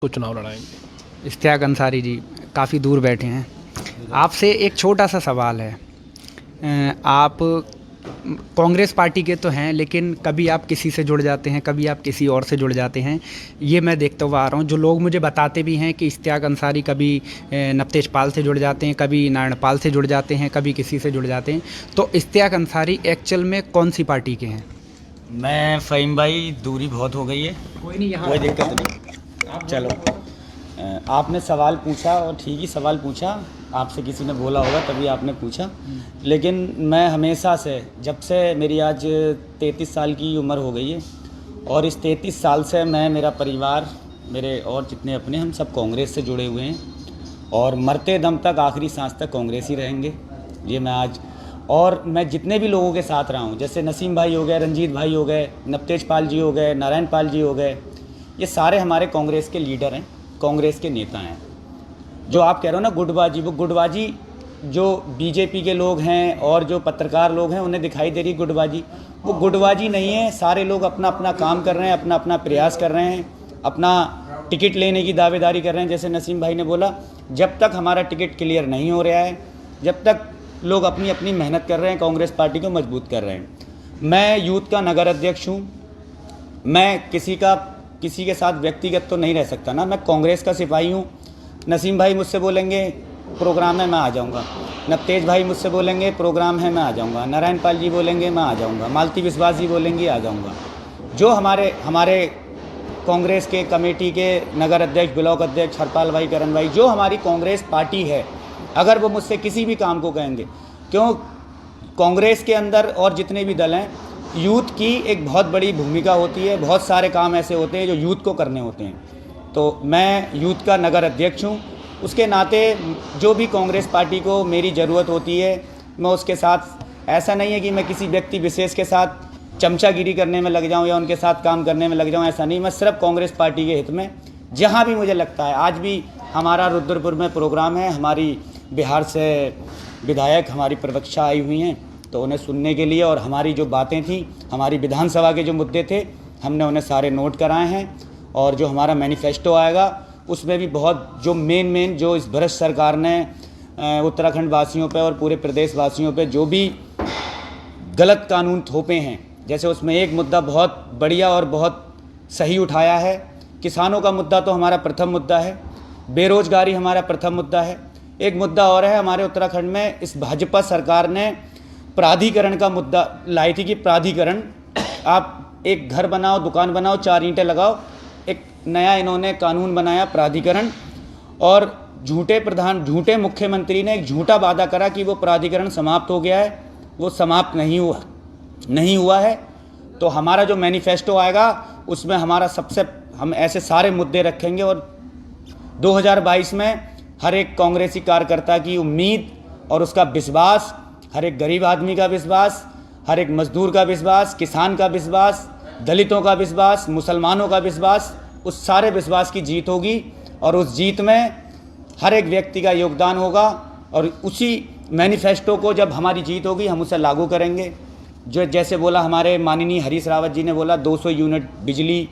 को चुनाव लड़ाएंगे। इश्तियाक अंसारी जी काफ़ी दूर बैठे हैं। आपसे एक छोटा सा सवाल है। आप कांग्रेस पार्टी के तो हैं, लेकिन कभी आप किसी से जुड़ जाते हैं, कभी आप किसी और से जुड़ जाते हैं। ये मैं देखता हुआ आ रहा हूँ। जो लोग मुझे बताते भी हैं कि इश्तियाक अंसारी कभी नवतेज पाल से जुड़ जाते हैं, कभी नारायण पाल से जुड़ जाते हैं, कभी किसी से जुड़ जाते हैं। तो इश्तियाक अंसारी एक्चुअल में कौन सी पार्टी के हैं? मैं फ़हीम भाई, दूरी बहुत हो गई है, कोई नहीं, यहाँ कोई दिक्कत नहीं। चलो, आपने सवाल पूछा और ठीक ही सवाल पूछा। आपसे किसी ने बोला होगा तभी आपने पूछा। लेकिन मैं हमेशा से, जब से मेरी आज 33 साल की उम्र हो गई है, और इस 33 साल से मैं, मेरा परिवार, मेरे और जितने अपने, हम सब कांग्रेस से जुड़े हुए हैं और मरते दम तक, आखिरी सांस तक कांग्रेस ही रहेंगे। ये मैं आज, और मैं जितने भी लोगों के साथ रहा हूँ, जैसे नसीम भाई हो गए, रंजीत भाई हो गए, नवतेज पाल जी हो गए, नारायण पाल जी हो गए, ये सारे हमारे कांग्रेस के लीडर हैं, कांग्रेस के नेता हैं। जो आप कह रहे हो ना गुटबाजी, वो गुटबाजी जो बीजेपी के लोग हैं और जो पत्रकार लोग हैं उन्हें दिखाई दे रही गुटबाजी, वो गुटबाजी नहीं है। सारे लोग अपना अपना काम कर रहे हैं, अपना अपना प्रयास कर रहे हैं, अपना टिकट लेने की दावेदारी कर रहे हैं। जैसे नसीम भाई ने बोला, जब तक हमारा टिकट क्लियर नहीं हो रहा है, जब तक लोग अपनी अपनी मेहनत कर रहे हैं, कांग्रेस पार्टी को मजबूत कर रहे हैं। मैं यूथ का नगर अध्यक्ष हूँ। मैं किसी के साथ व्यक्तिगत तो नहीं रह सकता ना, मैं कांग्रेस का सिपाही हूँ। नसीम भाई मुझसे बोलेंगे प्रोग्राम है, मैं आ जाऊँगा। नवतेज भाई मुझसे बोलेंगे प्रोग्राम है, मैं आ जाऊँगा। नारायण पाल जी बोलेंगे, मैं आ जाऊँगा। मालती विश्वास जी बोलेंगे, आ जाऊँगा। जो हमारे कांग्रेस के कमेटी के नगर अध्यक्ष, ब्लॉक अध्यक्ष हरपाल भाई, करण भाई, जो हमारी कांग्रेस पार्टी है, अगर वो मुझसे किसी भी काम को कहेंगे, क्यों, कांग्रेस के अंदर और जितने भी दल हैं, यूथ की एक बहुत बड़ी भूमिका होती है। बहुत सारे काम ऐसे होते हैं जो यूथ को करने होते हैं। तो मैं यूथ का नगर अध्यक्ष हूँ। उसके नाते जो भी कांग्रेस पार्टी को मेरी ज़रूरत होती है, मैं उसके साथ, ऐसा नहीं है कि मैं किसी व्यक्ति विशेष के साथ चमचागिरी करने में लग जाऊं या उनके साथ काम करने में लग जाऊं, ऐसा नहीं। मैं सिर्फ कांग्रेस पार्टी के हित में जहां भी मुझे लगता है, आज भी हमारा रुद्रपुर में प्रोग्राम है, हमारी बिहार से विधायक, हमारी प्रवक्ता आई हुई हैं, तो उन्हें सुनने के लिए, और हमारी जो बातें थी, हमारी विधानसभा के जो मुद्दे थे, हमने उन्हें सारे नोट कराए हैं। और जो हमारा मैनिफेस्टो आएगा उसमें भी बहुत जो मेन जो इस भ्रष्ट सरकार ने उत्तराखंड वासियों पे और पूरे प्रदेश वासियों पे जो भी गलत कानून थोपे हैं, जैसे उसमें एक मुद्दा बहुत बढ़िया और बहुत सही उठाया है। किसानों का मुद्दा तो हमारा प्रथम मुद्दा है, बेरोजगारी हमारा प्रथम मुद्दा है। एक मुद्दा और है, हमारे उत्तराखंड में इस भाजपा सरकार ने प्राधिकरण का मुद्दा लाई थी कि प्राधिकरण, आप एक घर बनाओ, दुकान बनाओ, 4 ईंटें लगाओ, एक नया इन्होंने कानून बनाया प्राधिकरण। और झूठे मुख्यमंत्री ने एक झूठा वादा करा कि वो प्राधिकरण समाप्त हो गया है, वो समाप्त नहीं हुआ है। तो हमारा जो मैनिफेस्टो आएगा उसमें हम ऐसे सारे मुद्दे रखेंगे, और 2022 में हर एक कांग्रेसी कार्यकर्ता की उम्मीद और उसका विश्वास, हर एक गरीब आदमी का विश्वास, हर एक मजदूर का विश्वास, किसान का विश्वास, दलितों का विश्वास, मुसलमानों का विश्वास, उस सारे विश्वास की जीत होगी। और उस जीत में हर एक व्यक्ति का योगदान होगा, और उसी मैनिफेस्टो को जब हमारी जीत होगी हम उसे लागू करेंगे। जो जैसे बोला हमारे माननीय हरीश रावत जी ने बोला, 200 यूनिट बिजली।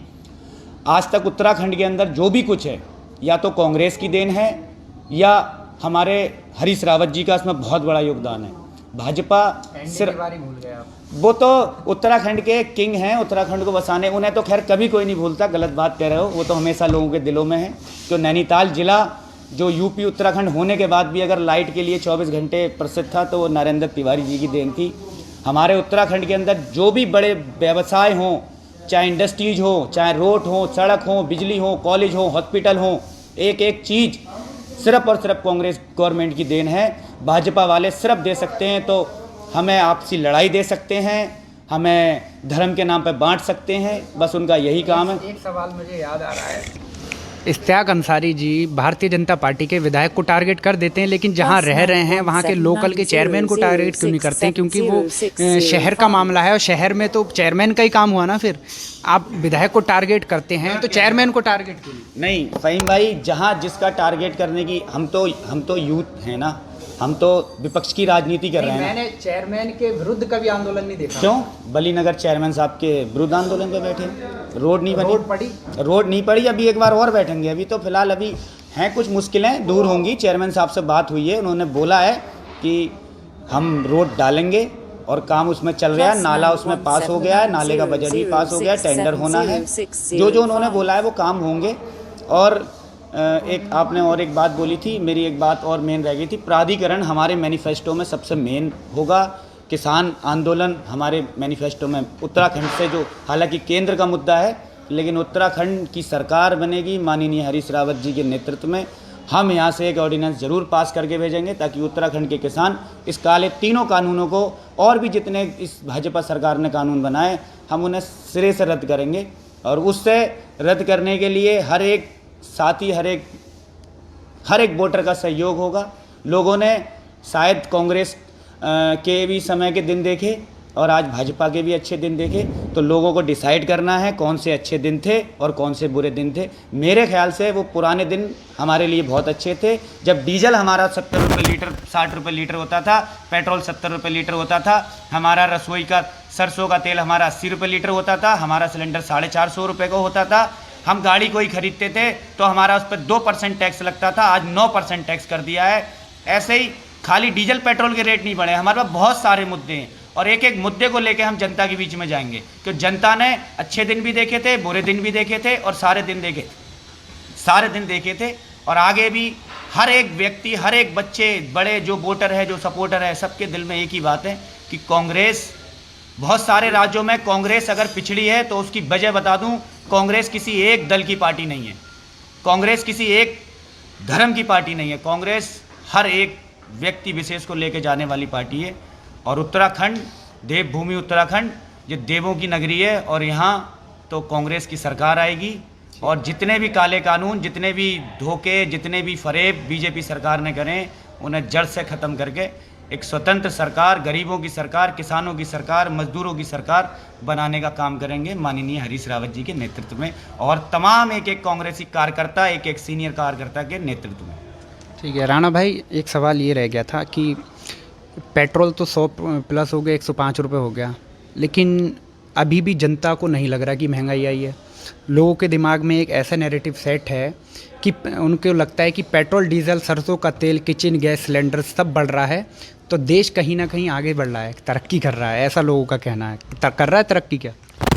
आज तक उत्तराखंड के अंदर जो भी कुछ है, या तो कांग्रेस की देन है या हमारे हरीश रावत जी का इसमें बहुत बड़ा योगदान है। भाजपा सिर्फ, भूल गए आप। वो तो उत्तराखंड के किंग हैं, उत्तराखंड को बसाने, उन्हें तो खैर कभी कोई नहीं भूलता, गलत बात कह रहे हो, वो तो हमेशा लोगों के दिलों में है। तो नैनीताल जिला जो यूपी उत्तराखंड होने के बाद भी अगर लाइट के लिए 24 घंटे प्रसिद्ध था, तो वो नरेंद्र तिवारी जी की देन थी। हमारे उत्तराखंड के अंदर जो भी बड़े व्यवसाय हों, चाहे इंडस्ट्रीज हो, चाहे रोड हो, सड़क हो, बिजली हो, कॉलेज हो, हॉस्पिटल हो, एक एक चीज़ सिर्फ और सिर्फ कांग्रेस गवर्नमेंट की देन है। भाजपा वाले सिर्फ दे सकते हैं तो हमें आपसी लड़ाई दे सकते हैं, हमें धर्म के नाम पर बांट सकते हैं, बस उनका यही काम है। एक सवाल मुझे याद आ रहा है। इश्तियाक अंसारी जी भारतीय जनता पार्टी के विधायक को टारगेट कर देते हैं, लेकिन जहां रह रहे हैं वहां के लोकल के चेयरमैन को टारगेट क्यों नहीं करते हैं? क्योंकि वो शहर का मामला है, और शहर में तो चेयरमैन का ही काम हुआ ना। फिर आप विधायक को टारगेट करते हैं तो चेयरमैन को टारगेट क्यों नहीं? फ़हीम भाई, जहाँ जिसका टारगेट करने की, हम तो यूथ हैं ना, हम तो विपक्ष की राजनीति कर रहे हैं। मैंने चेयरमैन के विरुद्ध कभी आंदोलन नहीं देखा। क्यों? बलीनगर चेयरमैन साहब के विरुद्ध आंदोलन पे बैठे, रोड नहीं बनी, रोड नहीं पड़ी, अभी एक बार और बैठेंगे। अभी तो फिलहाल अभी हैं कुछ मुश्किलें दूर होंगी। चेयरमैन साहब से बात हुई है, उन्होंने बोला है कि हम रोड डालेंगे और काम उसमें चल रहा है। नाला उसमें पास हो गया है, नाले का बजट भी पास हो गया है, टेंडर होना है, जो जो उन्होंने बोला है वो काम होंगे। और एक आपने और एक बात बोली थी, मेरी एक बात और मेन रह गई थी, प्राधिकरण हमारे मैनिफेस्टो में सबसे मेन होगा। किसान आंदोलन हमारे मैनिफेस्टो में उत्तराखंड से, जो हालांकि केंद्र का मुद्दा है, लेकिन उत्तराखंड की सरकार बनेगी माननीय हरीश रावत जी के नेतृत्व में। हम यहाँ से एक ऑर्डिनेंस ज़रूर पास करके भेजेंगे ताकि उत्तराखंड के किसान इस काले तीनों कानूनों को, और भी जितने इस भाजपा सरकार ने कानून बनाए, हम उन्हें सिरे से रद्द करेंगे। और उससे रद्द करने के लिए हर एक साथी, हर एक वोटर का सहयोग होगा। लोगों ने शायद कांग्रेस के भी समय के दिन देखे और आज भाजपा के भी अच्छे दिन देखे, तो लोगों को डिसाइड करना है कौन से अच्छे दिन थे और कौन से बुरे दिन थे। मेरे ख्याल से वो पुराने दिन हमारे लिए बहुत अच्छे थे, जब डीजल हमारा 70 रुपये लीटर, 60 रुपये लीटर होता था, पेट्रोल 70 रुपये लीटर होता था, हमारा रसोई का सरसों का तेल हमारा 80 रुपये लीटर होता था, हमारा सिलेंडर 450 रुपये का होता था। हम गाड़ी कोई खरीदते थे तो हमारा उस पर 2% टैक्स लगता था, आज 9% टैक्स कर दिया है। ऐसे ही खाली डीजल पेट्रोल के रेट नहीं बढ़े, हमारे पास बहुत सारे मुद्दे हैं और एक एक मुद्दे को लेकर हम जनता के बीच में जाएंगे, क्योंकि जनता ने अच्छे दिन भी देखे थे, बुरे दिन भी देखे थे और सारे दिन देखे थे। और आगे भी हर एक व्यक्ति, हर एक बच्चे, बड़े जो वोटर है, जो सपोर्टर है, सबके दिल में एक ही बात है कि कांग्रेस, बहुत सारे राज्यों में कांग्रेस अगर पिछड़ी है तो उसकी वजह बता दूं, कांग्रेस किसी एक दल की पार्टी नहीं है, कांग्रेस किसी एक धर्म की पार्टी नहीं है, कांग्रेस हर एक व्यक्ति विशेष को लेकर जाने वाली पार्टी है। और उत्तराखंड, देवभूमि उत्तराखंड, ये देवों की नगरी है और यहाँ तो कांग्रेस की सरकार आएगी। और जितने भी काले कानून, जितने भी धोखे, जितने भी फरेब बीजेपी सरकार ने करें, उन्हें जड़ से ख़त्म करके एक स्वतंत्र सरकार, गरीबों की सरकार, किसानों की सरकार, मजदूरों की सरकार बनाने का काम करेंगे माननीय हरीश रावत जी के नेतृत्व में और तमाम एक एक कांग्रेसी कार्यकर्ता, एक एक सीनियर कार्यकर्ता के नेतृत्व में। ठीक है राणा भाई, एक सवाल ये रह गया था कि पेट्रोल तो 100 प्लस हो गया, 105 रुपये हो गया, लेकिन अभी भी जनता को नहीं लग रहा कि महंगाई आई है। लोगों के दिमाग में एक ऐसा नैरेटिव सेट है कि उनको लगता है कि पेट्रोल, डीजल, सरसों का तेल, किचन गैस सिलेंडर सब बढ़ रहा है तो देश कहीं ना कहीं आगे बढ़ रहा है, तरक्की कर रहा है, ऐसा लोगों का कहना है। कर रहा है तरक्की क्या?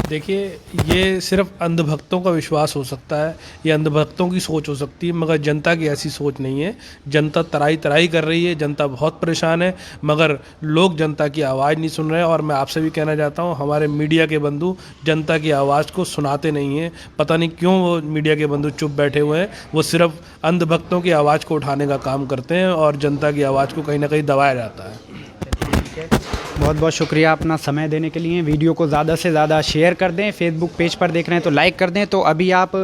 देखिए, ये सिर्फ अंधभक्तों का विश्वास हो सकता है, ये अंधभक्तों की सोच हो सकती है, मगर जनता की ऐसी सोच नहीं है। जनता तराई तराई कर रही है, जनता बहुत परेशान है, मगर लोग जनता की आवाज़ नहीं सुन रहे हैं। और मैं आपसे भी कहना चाहता हूँ, हमारे मीडिया के बंधु जनता की आवाज़ को सुनाते नहीं हैं। पता नहीं क्यों वो मीडिया के बंधु चुप बैठे हुए हैं, वो सिर्फ अंधभक्तों की आवाज़ को उठाने का काम करते हैं और जनता की आवाज़ को कहीं ना कहीं दबाया जाता है। बहुत बहुत शुक्रिया अपना समय देने के लिए। वीडियो को ज़्यादा से ज़्यादा शेयर कर दें, फेसबुक पेज पर देख रहे हैं तो लाइक कर दें। तो अभी आप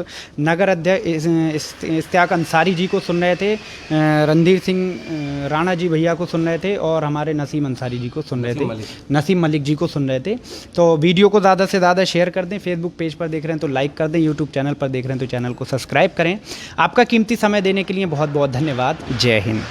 नगर अध्यक्ष इश्तियाक अंसारी जी को सुन रहे थे, रणधीर सिंह राणा जी भैया को सुन रहे थे और हमारे नसीम अंसारी जी को सुन रहे थे, नसीम मलिक जी को सुन रहे थे। तो वीडियो को ज़्यादा से ज़्यादा शेयर कर दें, फेसबुक पेज पर देख रहे हैं तो लाइक कर दें, यूट्यूब चैनल पर देख रहे हैं तो चैनल को सब्सक्राइब करें। आपका कीमती समय देने के लिए बहुत बहुत धन्यवाद। जय हिंद।